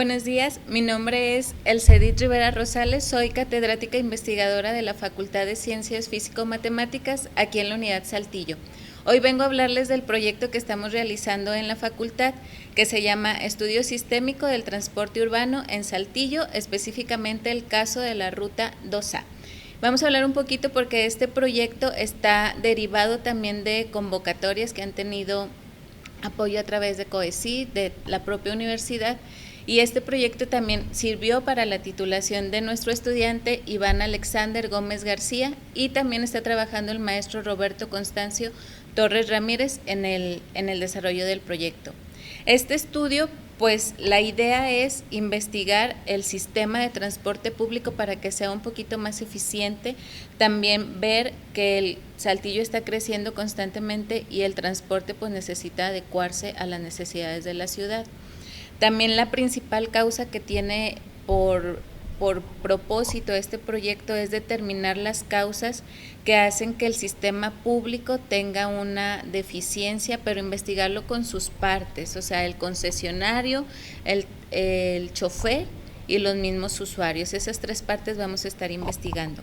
Buenos días, mi nombre es Elcedit Rivera Rosales, soy catedrática investigadora de la Facultad de Ciencias Físico-Matemáticas aquí en la Unidad Saltillo. Hoy vengo a hablarles del proyecto que estamos realizando en la facultad, que se llama Estudio Sistémico del Transporte Urbano en Saltillo, específicamente el caso de la Ruta 2A. Vamos a hablar un poquito porque este proyecto está derivado también de convocatorias que han tenido apoyo a través de COECID, de la propia universidad, y este proyecto también sirvió para la titulación de nuestro estudiante Iván Alexander Gómez García, y también está trabajando el maestro Roberto Constancio Torres Ramírez en el desarrollo del proyecto. Este estudio, pues la idea es investigar el sistema de transporte público para que sea un poquito más eficiente, también ver que el Saltillo está creciendo constantemente y el transporte pues necesita adecuarse a las necesidades de la ciudad. También la principal causa que tiene por propósito este proyecto es determinar las causas que hacen que el sistema público tenga una deficiencia, pero investigarlo con sus partes, o sea, el concesionario, el chofer y los mismos usuarios. Esas tres partes vamos a estar investigando.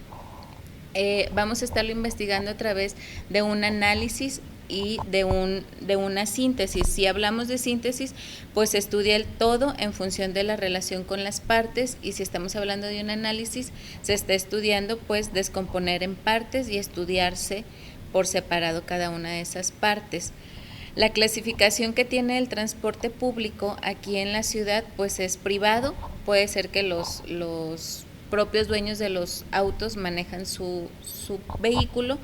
Vamos a estarlo investigando a través de un análisis y de una síntesis. Si hablamos de síntesis, pues estudia el todo en función de la relación con las partes, y si estamos hablando de un análisis, se está estudiando pues descomponer en partes y estudiarse por separado cada una de esas partes. La clasificación que tiene el transporte público aquí en la ciudad pues es privado, puede ser que los propios dueños de los autos manejan su vehículo.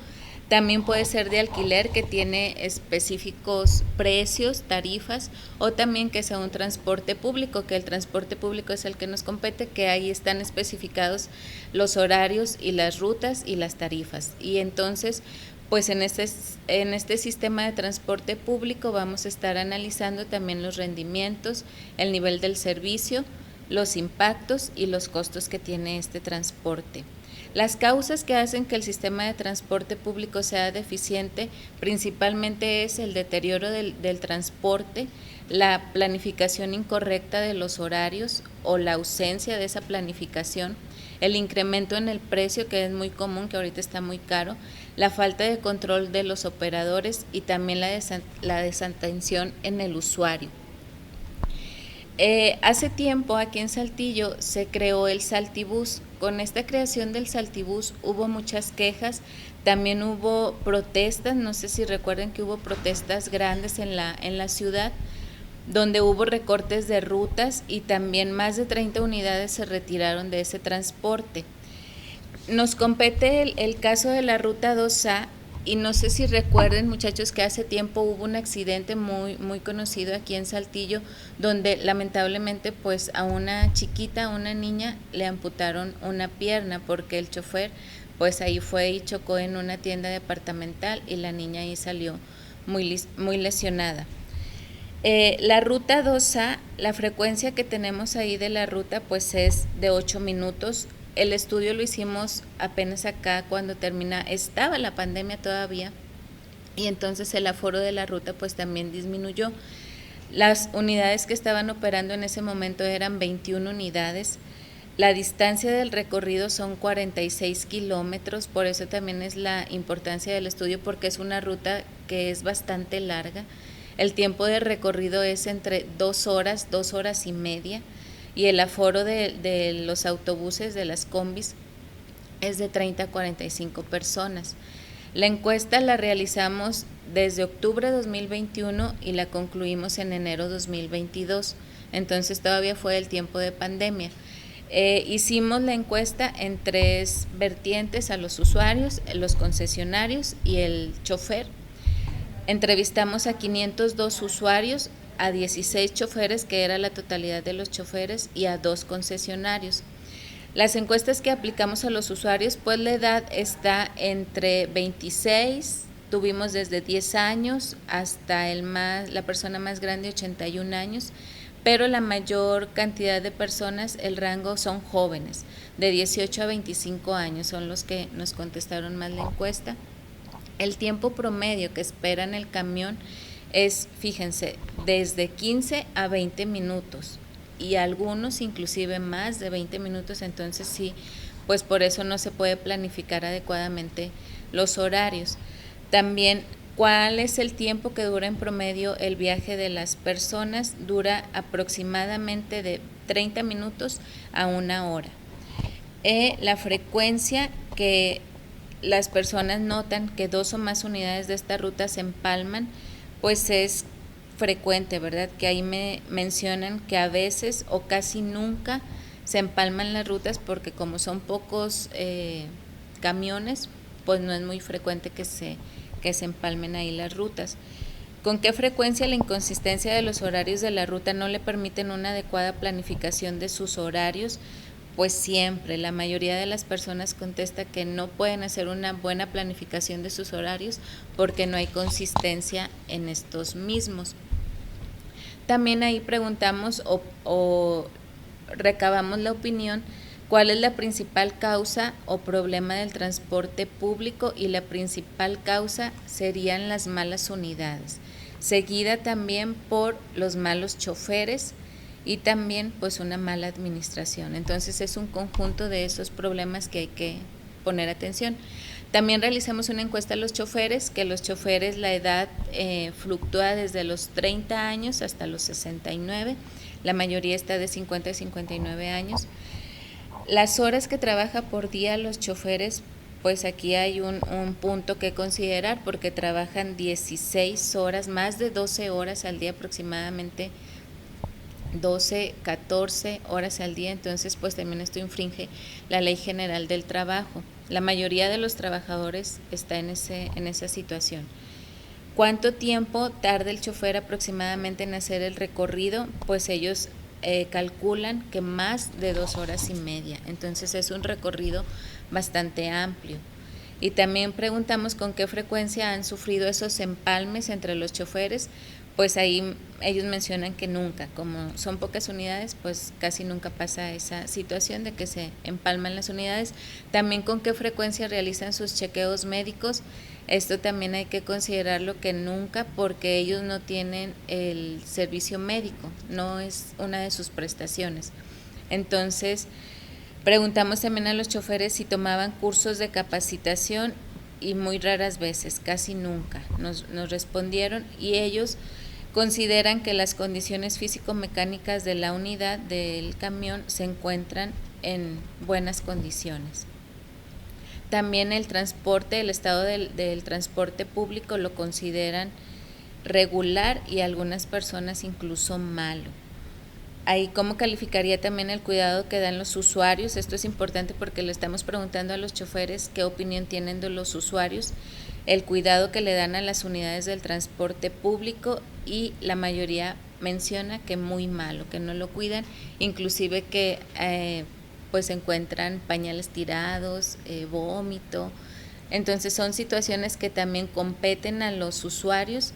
También puede ser de alquiler, que tiene específicos precios, tarifas, o también que sea un transporte público, que el transporte público es el que nos compete, que ahí están especificados los horarios y las rutas y las tarifas. Y entonces, pues en este sistema de transporte público vamos a estar analizando también los rendimientos, el nivel del servicio, los impactos y los costos que tiene este transporte. Las causas que hacen que el sistema de transporte público sea deficiente principalmente es el deterioro del transporte, la planificación incorrecta de los horarios o la ausencia de esa planificación, el incremento en el precio, que es muy común, que ahorita está muy caro, la falta de control de los operadores y también la desatención en el usuario. Hace tiempo aquí en Saltillo se creó el Saltibús. Con esta creación del Saltibús hubo muchas quejas, también hubo protestas, no sé si recuerden que hubo protestas grandes en la ciudad, donde hubo recortes de rutas y también más de 30 unidades se retiraron de ese transporte. Nos compete el caso de la Ruta 2A. Y no sé si recuerden, muchachos, que hace tiempo hubo un accidente muy conocido aquí en Saltillo, donde lamentablemente pues a una chiquita, a una niña, le amputaron una pierna porque el chofer pues ahí fue y chocó en una tienda departamental y la niña ahí salió muy lesionada. La ruta 2A, la frecuencia que tenemos ahí de la ruta pues es de 8 minutos. El estudio lo hicimos apenas acá cuando estaba la pandemia todavía, y entonces el aforo de la ruta pues también disminuyó. Las unidades que estaban operando en ese momento eran 21 unidades. La distancia del recorrido son 46 kilómetros, por eso también es la importancia del estudio, porque es una ruta que es bastante larga. El tiempo de recorrido es entre 2 horas, 2 horas y media, y el aforo de los autobuses, de las combis, es de 30 a 45 personas. La encuesta la realizamos desde octubre de 2021 y la concluimos en enero de 2022, entonces todavía fue el tiempo de pandemia. Hicimos la encuesta en 3 vertientes: a los usuarios, los concesionarios y el chofer. Entrevistamos a 502 usuarios, a 16 choferes, que era la totalidad de los choferes, y a 2 concesionarios. Las encuestas que aplicamos a los usuarios, pues la edad está entre 26, tuvimos desde 10 años hasta la persona más grande, 81 años, pero la mayor cantidad de personas, el rango son jóvenes, de 18 a 25 años, son los que nos contestaron más la encuesta. El tiempo promedio que esperan el camión es, fíjense, desde 15 a 20 minutos. y algunos inclusive más de 20 minutos, entonces sí, pues por eso no se puede planificar adecuadamente los horarios. También, ¿cuál es el tiempo que dura en promedio el viaje de las personas? Dura aproximadamente de 30 minutos a 1 hora. La frecuencia que las personas notan que 2 o más unidades de esta ruta se empalman, pues es frecuente, ¿verdad? Que ahí me mencionan que a veces o casi nunca se empalman las rutas porque como son pocos camiones, pues no es muy frecuente que se empalmen ahí las rutas. ¿Con qué frecuencia la inconsistencia de los horarios de la ruta no le permiten una adecuada planificación de sus horarios? Pues siempre, la mayoría de las personas contesta que no pueden hacer una buena planificación de sus horarios porque no hay consistencia en estos mismos. También ahí preguntamos o recabamos la opinión, ¿cuál es la principal causa o problema del transporte público? Y la principal causa serían las malas unidades, seguida también por los malos choferes y también pues una mala administración. Entonces es un conjunto de esos problemas que hay que poner atención. También realizamos una encuesta a los choferes, que los choferes la edad fluctúa desde los 30 años hasta los 69, la mayoría está de 50 a 59 años. Las horas que trabaja por día los choferes, pues aquí hay un punto que considerar porque trabajan 16 horas, más de 12 horas al día aproximadamente, 12, 14 horas al día, entonces pues también esto infringe la Ley General del Trabajo. La mayoría de los trabajadores está en esa situación. ¿Cuánto tiempo tarda el chofer aproximadamente en hacer el recorrido? Pues ellos calculan que más de 2 horas y media, entonces es un recorrido bastante amplio. Y también preguntamos con qué frecuencia han sufrido esos empalmes entre los choferes, pues ahí ellos mencionan que nunca, como son pocas unidades, pues casi nunca pasa esa situación de que se empalman las unidades. También con qué frecuencia realizan sus chequeos médicos, esto también hay que considerarlo que nunca, porque ellos no tienen el servicio médico, no es una de sus prestaciones. Entonces, preguntamos también a los choferes si tomaban cursos de capacitación y muy raras veces, casi nunca, nos respondieron, y ellos consideran que las condiciones físico-mecánicas de la unidad del camión se encuentran en buenas condiciones. También el transporte, el estado del transporte público lo consideran regular y algunas personas incluso malo. Ahí, ¿cómo calificaría también el cuidado que dan los usuarios? Esto es importante porque le estamos preguntando a los choferes qué opinión tienen de los usuarios, el cuidado que le dan a las unidades del transporte público, y la mayoría menciona que muy malo, que no lo cuidan, inclusive que pues encuentran pañales tirados, vómito. Entonces son situaciones que también competen a los usuarios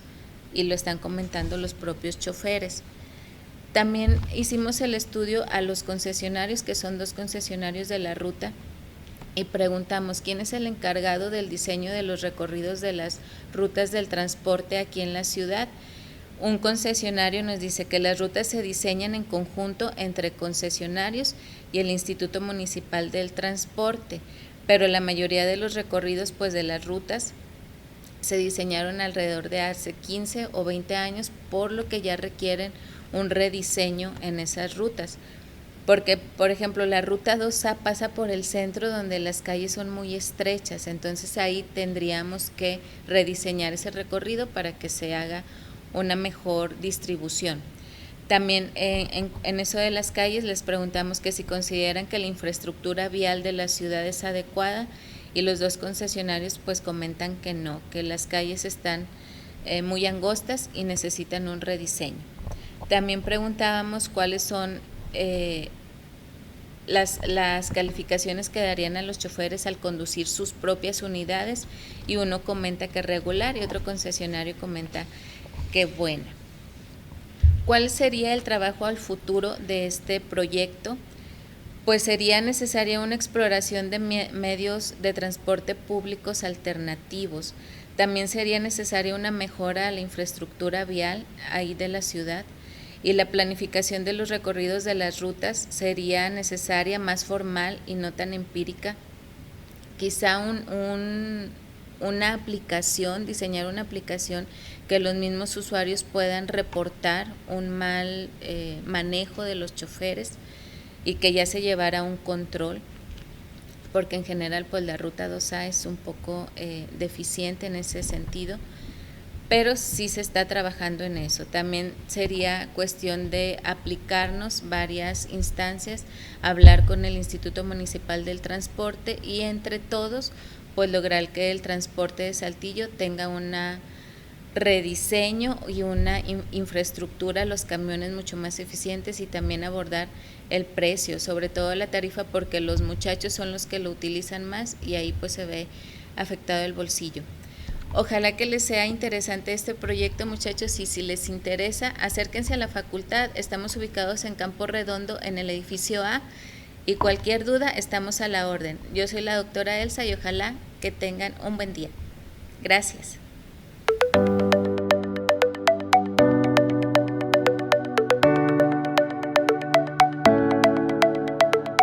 y lo están comentando los propios choferes. También hicimos el estudio a los concesionarios, que son 2 concesionarios de la ruta, y preguntamos quién es el encargado del diseño de los recorridos de las rutas del transporte aquí en la ciudad. Un concesionario nos dice que las rutas se diseñan en conjunto entre concesionarios y el Instituto Municipal del Transporte, pero la mayoría de los recorridos pues de las rutas se diseñaron alrededor de hace 15 o 20 años, por lo que ya requieren un rediseño en esas rutas. Porque, por ejemplo, la ruta 2A pasa por el centro donde las calles son muy estrechas, entonces ahí tendríamos que rediseñar ese recorrido para que se haga una mejor distribución. También en eso de las calles les preguntamos que si consideran que la infraestructura vial de la ciudad es adecuada, y los 2 concesionarios pues comentan que no, que las calles están muy angostas y necesitan un rediseño. También preguntábamos cuáles son las calificaciones que darían a los choferes al conducir sus propias unidades, y uno comenta que regular y otro concesionario comenta que buena. ¿Cuál sería el trabajo al futuro de este proyecto? Pues sería necesaria una exploración de medios de transporte públicos alternativos. También sería necesaria una mejora a la infraestructura vial ahí de la ciudad, y la planificación de los recorridos de las rutas sería necesaria, más formal y no tan empírica. Quizá una aplicación, diseñar una aplicación que los mismos usuarios puedan reportar un mal manejo de los choferes y que ya se llevara un control, porque en general pues la ruta 2A es un poco deficiente en ese sentido, pero sí se está trabajando en eso. También sería cuestión de aplicarnos varias instancias, hablar con el Instituto Municipal del Transporte y entre todos pues lograr que el transporte de Saltillo tenga una rediseño y una infraestructura, los camiones mucho más eficientes, y también abordar el precio, sobre todo la tarifa, porque los muchachos son los que lo utilizan más y ahí pues se ve afectado el bolsillo. Ojalá que les sea interesante este proyecto, muchachos, y si les interesa, acérquense a la facultad. Estamos ubicados en Campo Redondo, en el edificio A, y cualquier duda estamos a la orden. Yo soy la doctora Elsa y ojalá que tengan un buen día. Gracias.